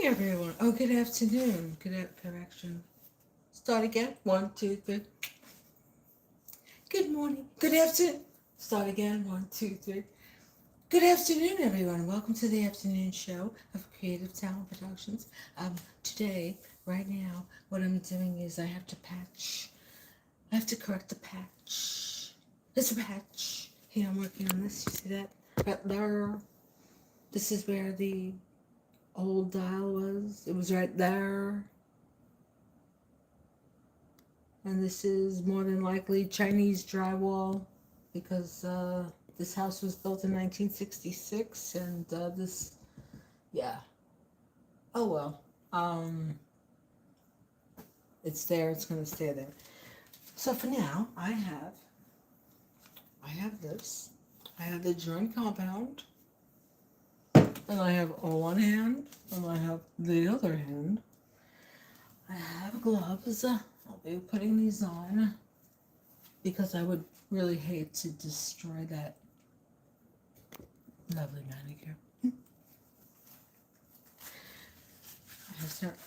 everyone. Oh, good afternoon. Correction. Start again. One, two, three. Good morning. Good afternoon. Start again. One, two, three. Good afternoon, everyone. Welcome to the afternoon show of Creative Talent Productions. Today, right now, what I'm doing is I have to patch. I have to correct the patch. It's a patch. Here, I'm working on this. You see that? Right there. This is where the old dial was. It was right there. And this is more than likely Chinese drywall because this house was built in 1966 and yeah. Oh well. It's there, it's gonna stay there. So for now, I have this. I have the joint compound, and I have one hand, and I have the other hand. I have gloves. I'll be putting these on because I would really hate to destroy that lovely manicure.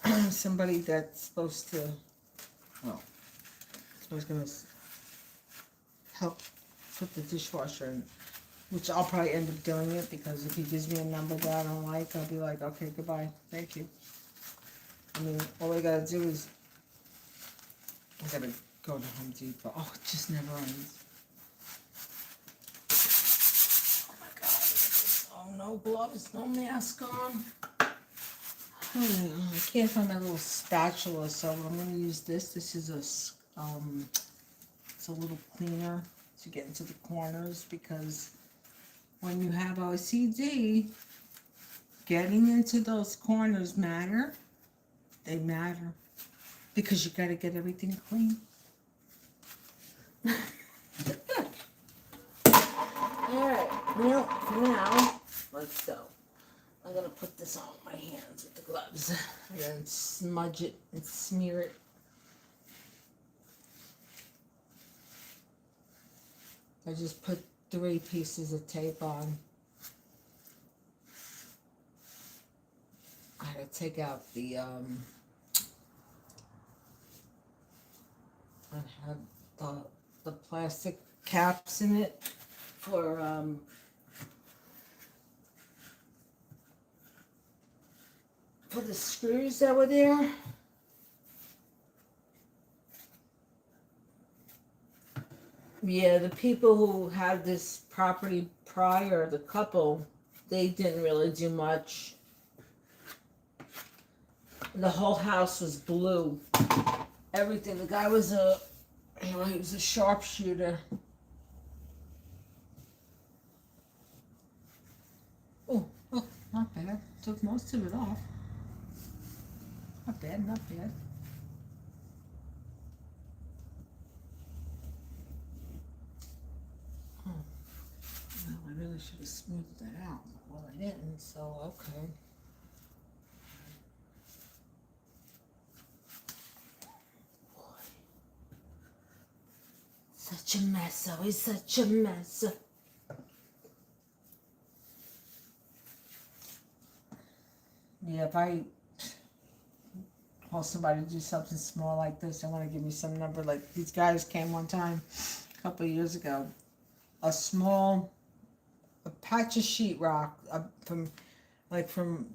I have somebody that's supposed to, well, I was going to help put the dishwasher in, which I'll probably end up doing it because if he gives me a number that I don't like, I'll be like, okay, goodbye, thank you. I mean, all I gotta do is, I gotta go to Home Depot. Oh, it just never ends. Oh my god. Oh, no gloves, no mask on. I can't find my little spatula, so I'm gonna use this. This is it's a little cleaner to get into the corners because when you have OCD, getting into those corners matter. They matter because you gotta get everything clean. Alright, well, for now, let's go. I'm gonna put this on my hands with the gloves and then smudge it and smear it. I just put 3 pieces of tape on. I had to take out the I had the plastic caps in it for the screws that were there. Yeah, the people who had this property prior, the couple, they didn't really do much. The whole house was blue. Everything. The guy was he was a sharpshooter. Oh, not bad. Took most of it off. Not bad, not bad. Oh, well, I really should have smoothed that out. Well, I didn't, so okay. Boy. Such a mess, always such a mess. Yeah, if I call somebody to do something small like this, I want to give me some number. Like these guys came one time, a couple of years ago, a patch of sheetrock from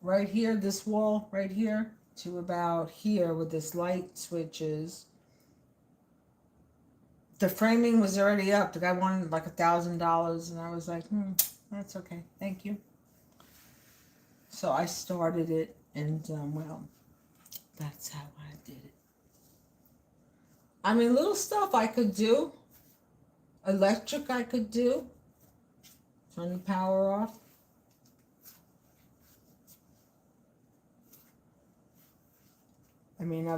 right here, this wall right here, to about here with this light switches. The framing was already up. The guy wanted like $1,000, and I was like, that's okay, thank you. So I started it, and well, that's how I did it. I mean, little stuff I could do. Electric I could do. Turn the power off. I mean, I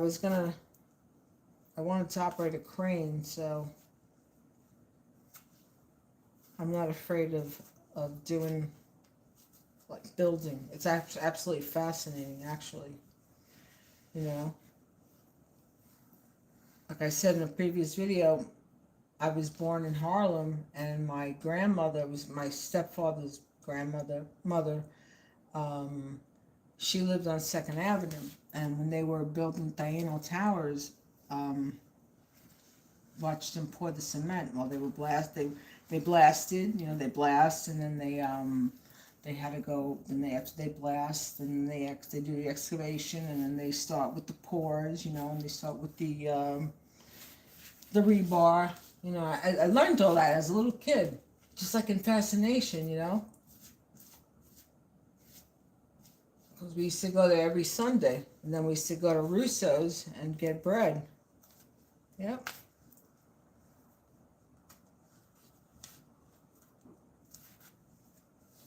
wanted to operate a crane, so I'm not afraid of doing, like, building. It's absolutely fascinating, actually. You know? Like I said in a previous video, I was born in Harlem, and my grandmother was my stepfather's mother. she lived on 2nd Avenue, and when they were building Diana Towers, watched them pour the cement while they were they blasted, they blast, and then they had to go, then after they blast, and they do the excavation, and then they start with the pours, and they start with the rebar. I learned all that as a little kid, just like in Fascination, because we used to go there every Sunday, and then we used to go to Russo's and get bread. Yep.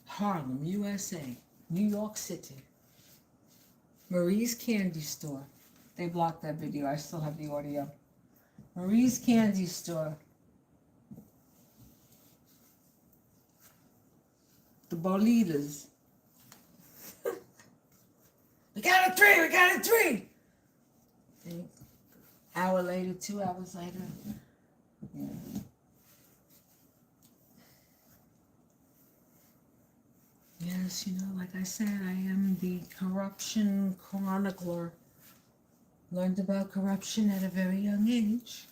Harlem, USA, New York City. Marie's Candy Store. They blocked that video. I still have the audio. Marie's Candy Store. The Bolitas. We got a 3! We got a 3! Hour later, 2 hours later. Yeah. Yes, like I said, I am the corruption chronicler. Learned about corruption at a very young age.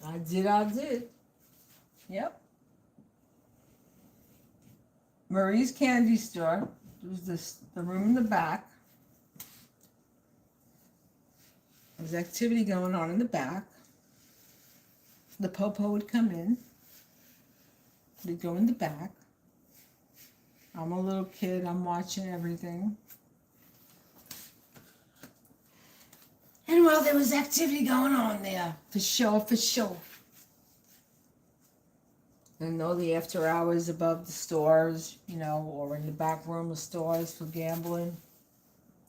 I did. Yep. Marie's Candy Store. There was the room in the back. There was activity going on in the back. The popo would come in. They'd go in the back. I'm a little kid. I'm watching everything. And well, there was activity going on there. For sure. And all the after hours above the stores, or in the back room of stores for gambling.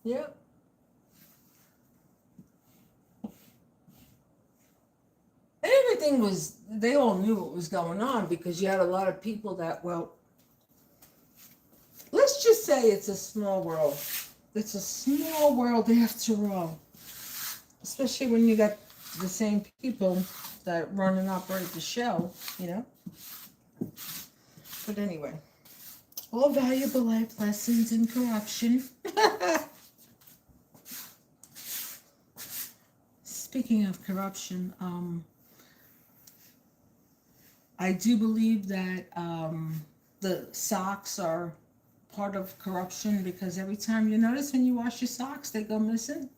Yep. And everything they all knew what was going on, because you had a lot of people that, let's just say it's a small world. It's a small world after all. Especially when you got the same people that run and operate the show, But anyway, all valuable life lessons in corruption. Speaking of corruption, I do believe that the socks are part of corruption, because every time you notice when you wash your socks, they go missing.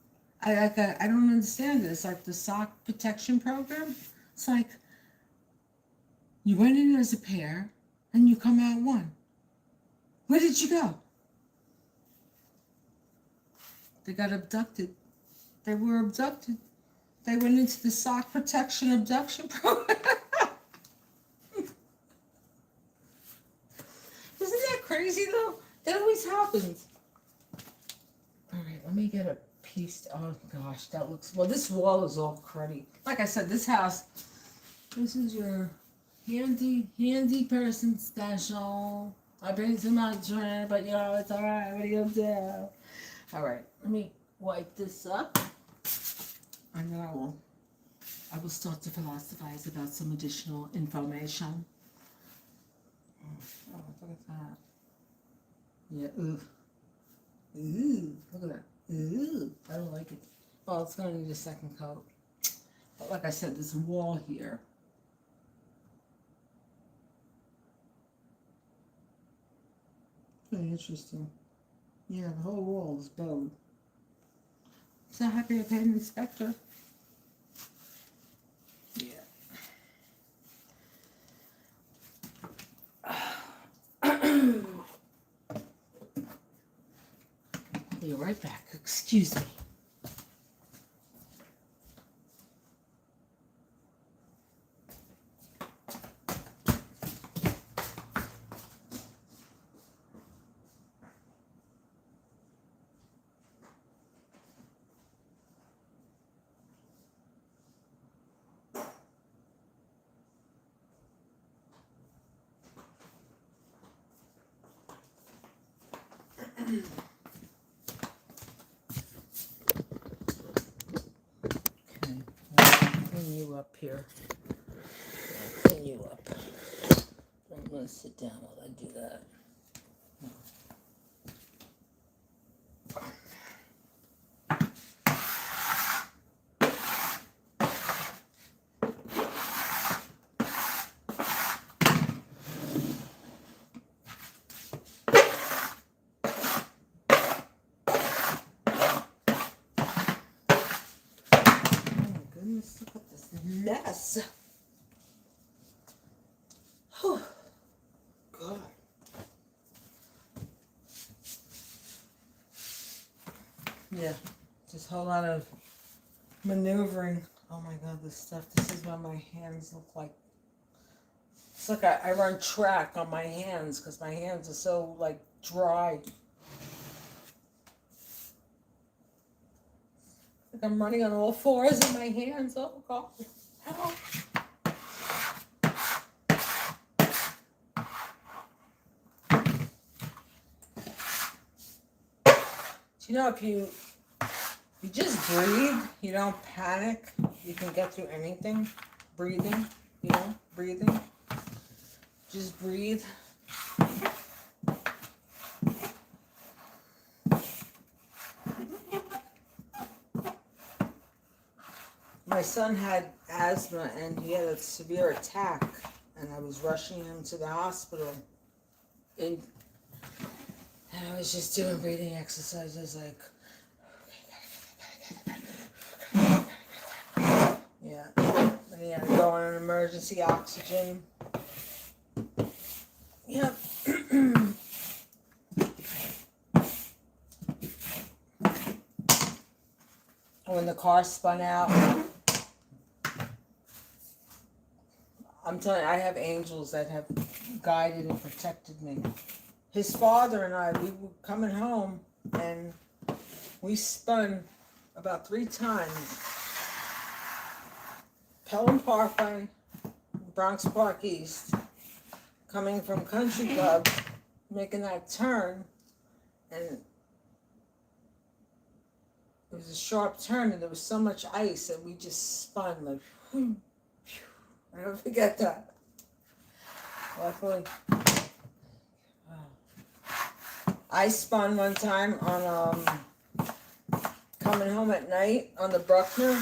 I don't understand this. Like the sock protection program, it's like you went in as a pair and you come out one. Where did you go? They got abducted. They were abducted. They went into the sock protection abduction program. Isn't that crazy though? That always happens. All right, let me get a piece. Oh gosh, that looks, this wall is all cruddy. Like I said, this house, this is your handy person special. I bring too much drink, but it's all right. What do you do? All right, let me wipe this up, and then I will start to philosophize about some additional information. Oh, look at that. Yeah, ooh, look at that. Ooh, I don't like it. Well, it's going to need a second coat. But like I said, this wall here. Very interesting. Yeah, the whole wall is bowed. So happy I paid an inspector. Yeah. Be right back. Excuse me. Clean you up here. Clean you up. I'm going to sit down while I do that. Let's look at this mess. Oh, God. Yeah, just a whole lot of maneuvering. Oh my God, this stuff. This is what my hands look like. It's like I run track on my hands because my hands are so like dry. Like I'm running on all fours in my hands. Oh God. Help. You know, if you just breathe, you don't panic, you can get through anything. Breathing, breathing. Just breathe. My son had asthma and he had a severe attack, and I was rushing him to the hospital. And I was just doing breathing exercises like, yeah. And he had to go on an emergency oxygen. Yep. When the car spun out, I'm telling you, I have angels that have guided and protected me. His father and I, we were coming home and we spun about 3 times. Pelham Parkway, Bronx Park East, coming from Country Club, making that turn, and it was a sharp turn and there was so much ice that we just spun like, whew, whew. I never forget that. Luckily, I spun one time on coming home at night on the Bruckner.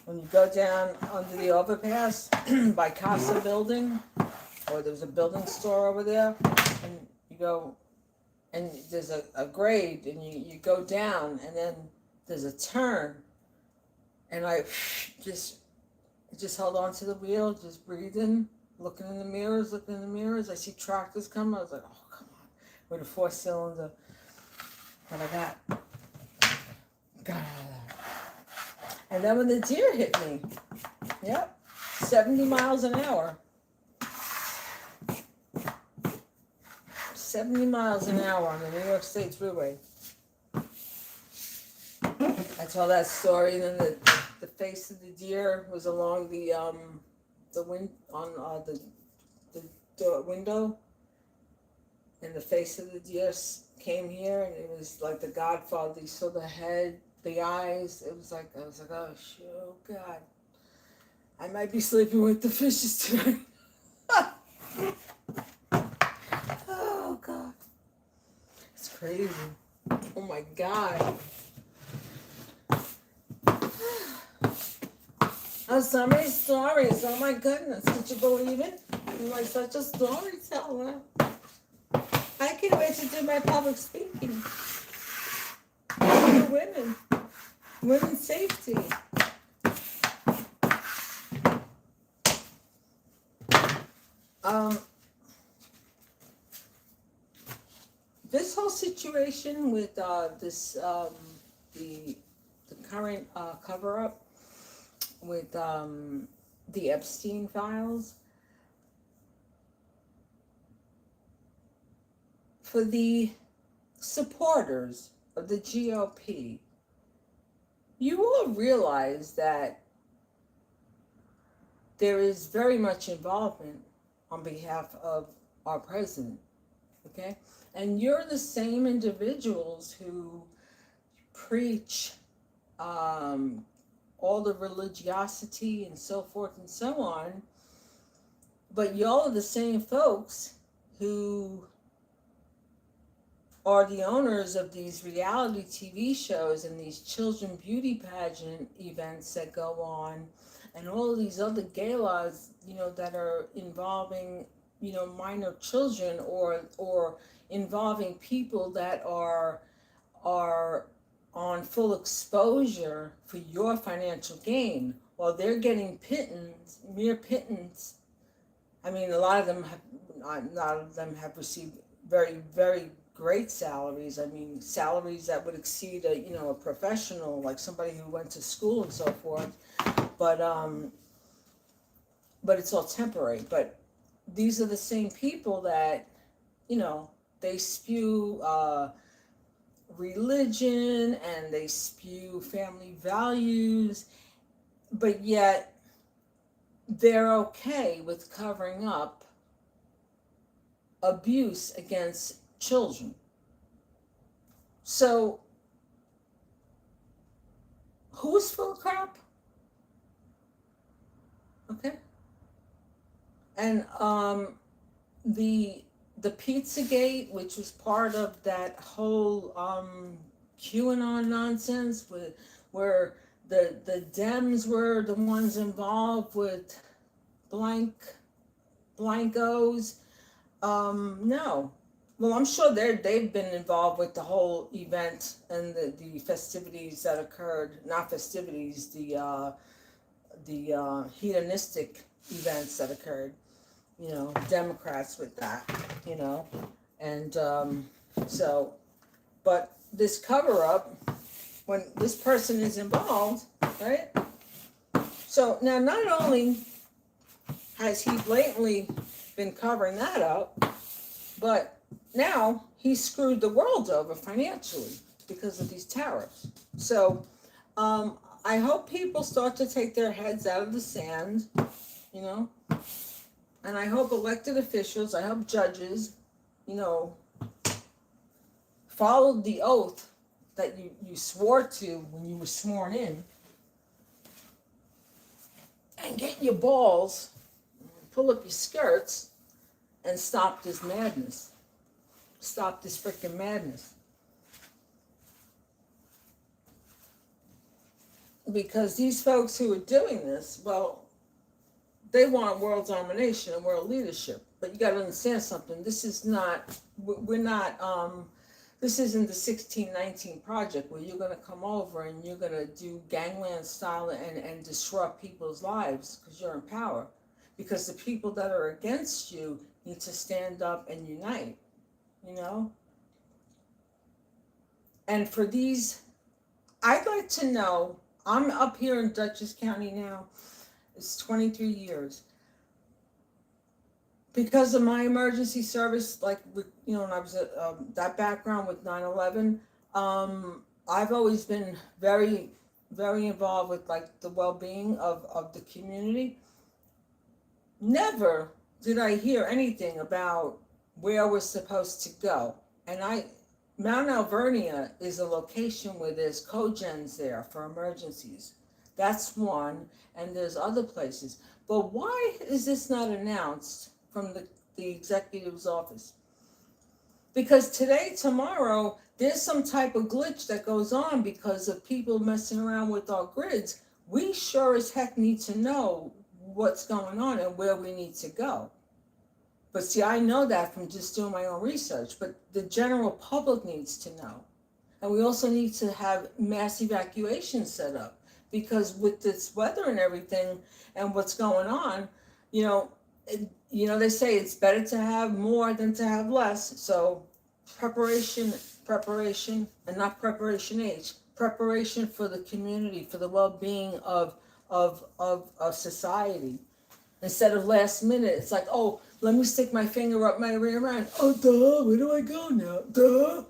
When you go down under the overpass by Casa Building, or there's a building store over there, and you go, and there's a grade, and you go down, and then there's a turn, and I just held on to the wheel, just breathing, looking in the mirrors. I see tractors coming. I was like, oh, come on, with a 4-cylinder. But I got out of that. And then when the deer hit me, yep, 70 miles an hour. 70 miles an hour on the New York State Thruway. I told that story, and then the face of the deer was along the window, and the face of the deer came here, and it was like The Godfather. You saw the head, the eyes. It was like, I was like, oh shit, oh God, I might be sleeping with the fishes tonight. Oh God, it's crazy. Oh my God. Oh, so many stories. Oh my goodness, could you believe it? I'm like such a storyteller. I can't wait to do my public speaking for women, women's safety. This whole situation with the current cover-up with the Epstein files, for the supporters of the GOP, you all realize that there is very much involvement on behalf of our president, okay? And you're the same individuals who preach all the religiosity and so forth and so on, but y'all are the same folks who are the owners of these reality TV shows and these children beauty pageant events that go on, and all of these other galas, that are involving, minor children or involving people that are on full exposure for your financial gain, while they're getting pittance, mere pittance. I mean, a lot of them have, not of them have received very, very great salaries. I mean, salaries that would exceed a, a professional, like somebody who went to school and so forth. But it's all temporary. But these are the same people that, they spew religion and they spew family values, but yet they're okay with covering up abuse against children. So, who's full of crap? Okay. And the Pizzagate, which was part of that whole QAnon nonsense, where the Dems were the ones involved with blankos. No. Well, I'm sure they've been involved with the whole event and the festivities that occurred. Not festivities, the hedonistic events that occurred. Democrats with that. And so, but this cover up, when this person is involved, right? So now, not only has he blatantly been covering that up, but now he screwed the world over financially because of these tariffs. So I hope people start to take their heads out of the sand, and I hope elected officials, I hope judges, followed the oath that you swore to when you were sworn in, and get your balls, pull up your skirts, and stop this madness. Stop this freaking madness. Because these folks who are doing this, well, they want world domination and world leadership. But you got to understand something. This is not, we're not, this isn't the 1619 project where you're going to come over and you're going to do gangland style and disrupt people's lives because you're in power. Because the people that are against you need to stand up and unite, And for these, I'd like to know, I'm up here in Dutchess County now, it's 23 years. Because of my emergency service, like, when I was that background with 9/11, I've always been very, very involved with, like, the well-being of the community. Never did I hear anything about where we're supposed to go. And Mount Alvernia is a location where there's cogens there for emergencies. That's one, and there's other places. But why is this not announced from the executive's office? Because today, tomorrow, there's some type of glitch that goes on because of people messing around with our grids. We sure as heck need to know what's going on and where we need to go. But see, I know that from just doing my own research, but the general public needs to know. And we also need to have mass evacuation set up, because with this weather and everything and what's going on, they say it's better to have more than to have less. So preparation, and not preparation H, preparation for the community, for the well-being of society. Instead of last minute, it's like, oh, let me stick my finger up my rear end. Oh, duh, where do I go now? Duh.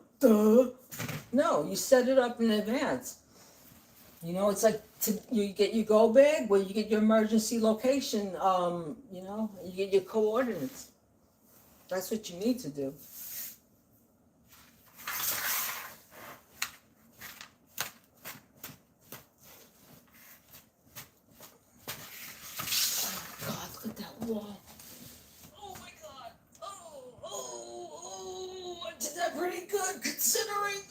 No, you set it up in advance. It's like you get your go bag, where you get your emergency location, you get your coordinates. That's what you need to do. Wall. Oh my God. I did that pretty good considering.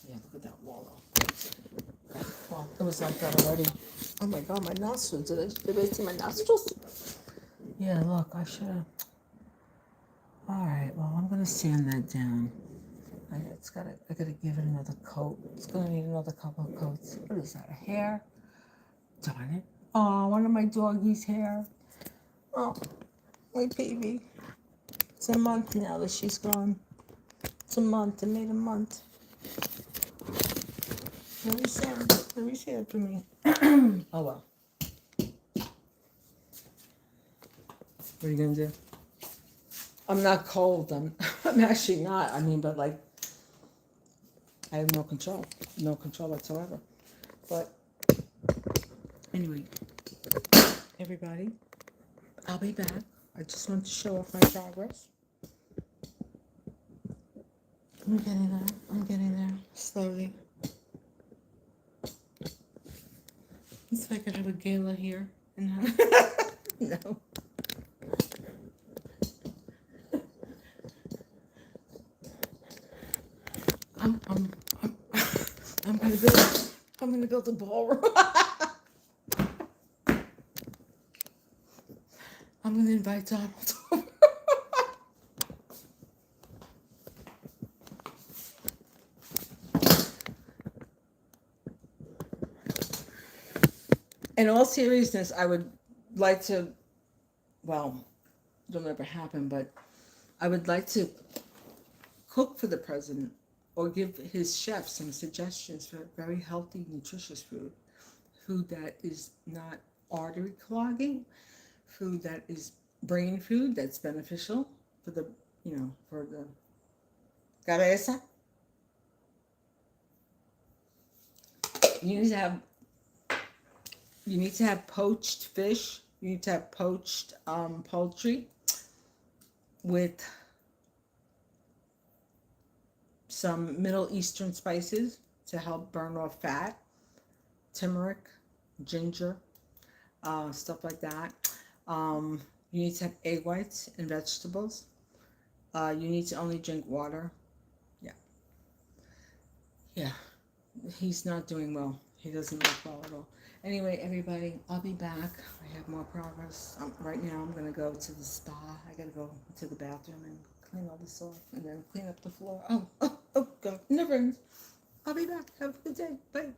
Yeah, look at that wall though. Well, it was like that already. Oh my God, my nostrils. Did I see my nostrils? Yeah, look, I should have. All right, well, I'm going to sand that down. I gotta give it another coat. It's gonna need another couple of coats. What is that, a hair? Darn it. Oh, one of my doggies' hair. Oh, my baby. It's a month now that she's gone. It's a month. It made a month. Very sad. Very sad for me. Oh well. What are you gonna do? I'm not cold. I'm actually not. I mean, but like, I have no control. No control whatsoever. But anyway, everybody, I'll be back. I just want to show off my progress. I'm getting there. I'm getting there. Slowly. It's like I have a gala here. No. I'm, I'm, I'm, I'm gonna build a ballroom. I'm gonna invite Donald over. In all seriousness, I would like to, well, it'll never happen, but I would like to cook for the president or give his chefs some suggestions for very healthy, nutritious food. Food that is not artery clogging, food that is brain food that's beneficial for the, for the cabeza. You need to have poached fish. You need to have poached poultry with some Middle Eastern spices to help burn off fat, turmeric, ginger, stuff like that. You need to have egg whites and vegetables. You need to only drink water. Yeah. Yeah. He's not doing well. He doesn't look well at all. Anyway, everybody, I'll be back. I have more progress. Right now, I'm going to go to the spa. I got to go to the bathroom and clean all this off and then clean up the floor. Oh, God. Never ends. I'll be back. Have a good day. Bye.